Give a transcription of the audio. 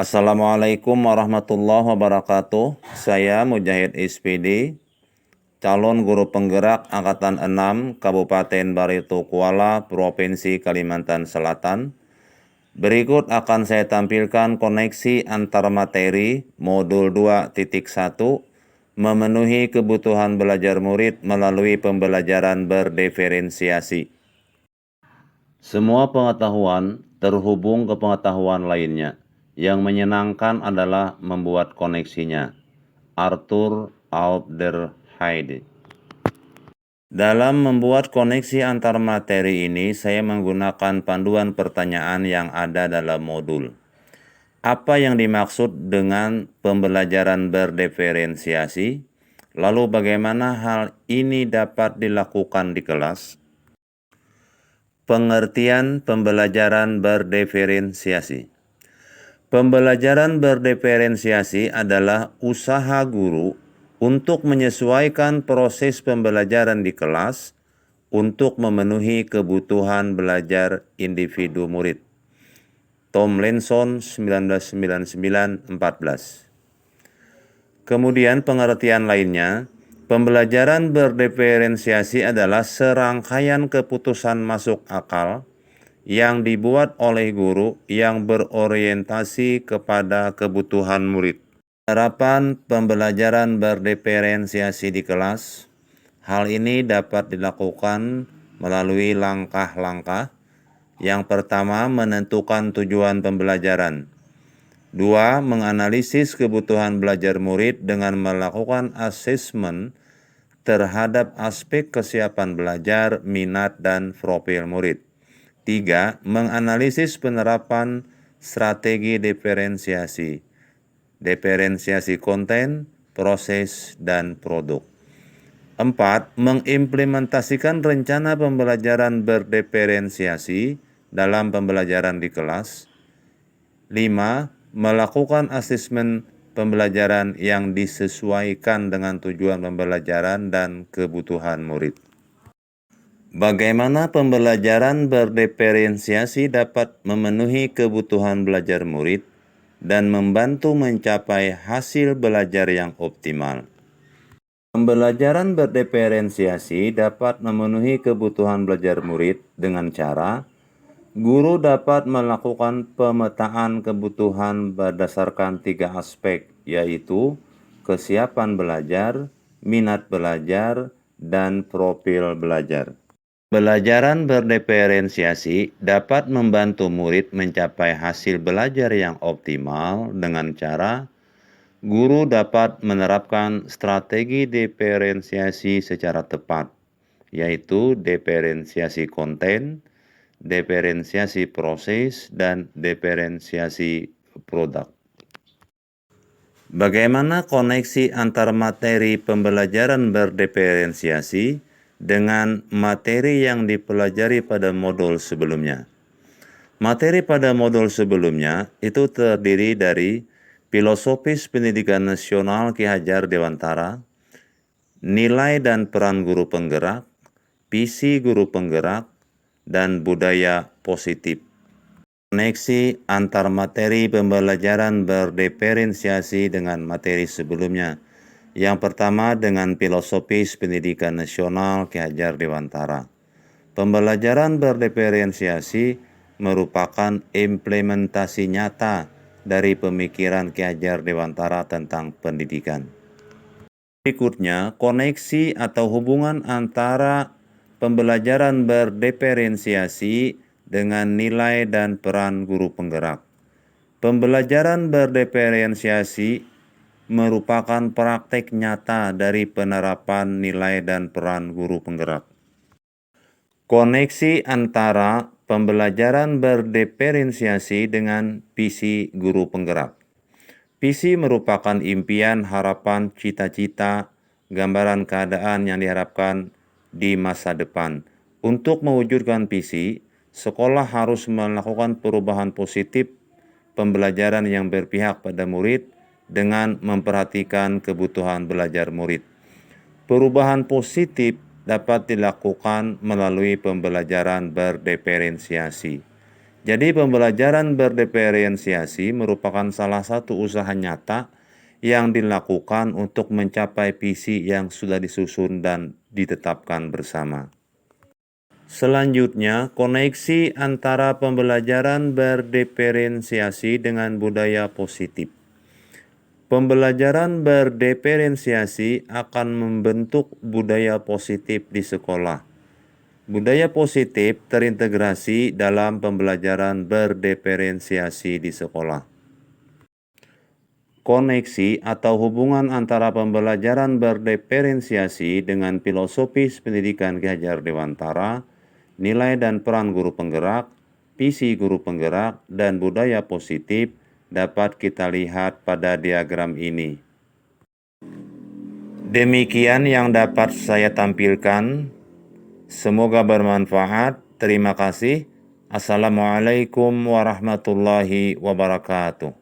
Assalamualaikum warahmatullahi wabarakatuh. Saya Mujahid SPD, calon guru penggerak Angkatan 6 Kabupaten Barito Kuala, Provinsi Kalimantan Selatan. Berikut akan saya tampilkan koneksi antar materi modul 2.1 memenuhi kebutuhan belajar murid melalui pembelajaran berdiferensiasi. Semua pengetahuan terhubung ke pengetahuan lainnya. Yang menyenangkan adalah membuat koneksinya. Arthur Alderheide. Dalam membuat koneksi antar materi ini, saya menggunakan panduan pertanyaan yang ada dalam modul. Apa yang dimaksud dengan pembelajaran berdiferensiasi? Lalu bagaimana hal ini dapat dilakukan di kelas? Pengertian pembelajaran berdiferensiasi. Pembelajaran berdiferensiasi adalah usaha guru untuk menyesuaikan proses pembelajaran di kelas untuk memenuhi kebutuhan belajar individu murid. Tomlinson 1999-14. Kemudian pengertian lainnya, pembelajaran berdiferensiasi adalah serangkaian keputusan masuk akal yang dibuat oleh guru yang berorientasi kepada kebutuhan murid. Penerapan pembelajaran berdiferensiasi di kelas. Hal ini dapat dilakukan melalui langkah-langkah. Yang pertama, menentukan tujuan pembelajaran. 2. Menganalisis kebutuhan belajar murid dengan melakukan asesmen terhadap aspek kesiapan belajar, minat, dan profil murid. 3. Menganalisis penerapan strategi diferensiasi. Diferensiasi konten, proses, dan produk. 4. Mengimplementasikan rencana pembelajaran berdiferensiasi dalam pembelajaran di kelas. 5. Melakukan asesmen pembelajaran yang disesuaikan dengan tujuan pembelajaran dan kebutuhan murid. Bagaimana pembelajaran berdiferensiasi dapat memenuhi kebutuhan belajar murid dan membantu mencapai hasil belajar yang optimal? Pembelajaran berdiferensiasi dapat memenuhi kebutuhan belajar murid dengan cara guru dapat melakukan pemetaan kebutuhan berdasarkan 3 aspek, yaitu kesiapan belajar, minat belajar, dan profil belajar. Pembelajaran berdiferensiasi dapat membantu murid mencapai hasil belajar yang optimal dengan cara guru dapat menerapkan strategi diferensiasi secara tepat, yaitu diferensiasi konten, diferensiasi proses, dan diferensiasi produk. Bagaimana koneksi antar materi pembelajaran berdiferensiasi dengan materi yang dipelajari pada modul sebelumnya? Materi pada modul sebelumnya itu terdiri dari Filosofis Pendidikan Nasional Ki Hajar Dewantara, Nilai dan Peran Guru Penggerak, Visi Guru Penggerak, dan Budaya Positif. Koneksi antar materi pembelajaran berdiferensiasi dengan materi sebelumnya. Yang pertama dengan Filosofis Pendidikan Nasional Ki Hajar Dewantara. Pembelajaran berdiferensiasi merupakan implementasi nyata dari pemikiran Ki Hajar Dewantara tentang pendidikan. Berikutnya, koneksi atau hubungan antara pembelajaran berdiferensiasi dengan nilai dan peran guru penggerak. Pembelajaran berdiferensiasi merupakan praktek nyata dari penerapan nilai dan peran guru penggerak. Koneksi antara pembelajaran berdiferensiasi dengan visi guru penggerak. Visi merupakan impian, harapan, cita-cita, gambaran keadaan yang diharapkan di masa depan. Untuk mewujudkan visi, sekolah harus melakukan perubahan positif pembelajaran yang berpihak pada murid dengan memperhatikan kebutuhan belajar murid. Perubahan positif dapat dilakukan melalui pembelajaran berdiferensiasi, Jadi pembelajaran berdiferensiasi merupakan salah satu usaha nyata yang dilakukan untuk mencapai visi yang sudah disusun dan ditetapkan bersama. Selanjutnya, koneksi antara pembelajaran berdiferensiasi dengan budaya positif. Pembelajaran berdiferensiasi akan membentuk budaya positif di sekolah. Budaya positif terintegrasi dalam pembelajaran berdiferensiasi di sekolah. Koneksi atau hubungan antara pembelajaran berdiferensiasi dengan filosofis pendidikan Ki Hajar Dewantara, nilai dan peran guru penggerak, visi guru penggerak, dan budaya positif dapat kita lihat pada diagram ini. Demikian yang dapat saya tampilkan. Semoga bermanfaat. Terima kasih. Assalamualaikum warahmatullahi wabarakatuh.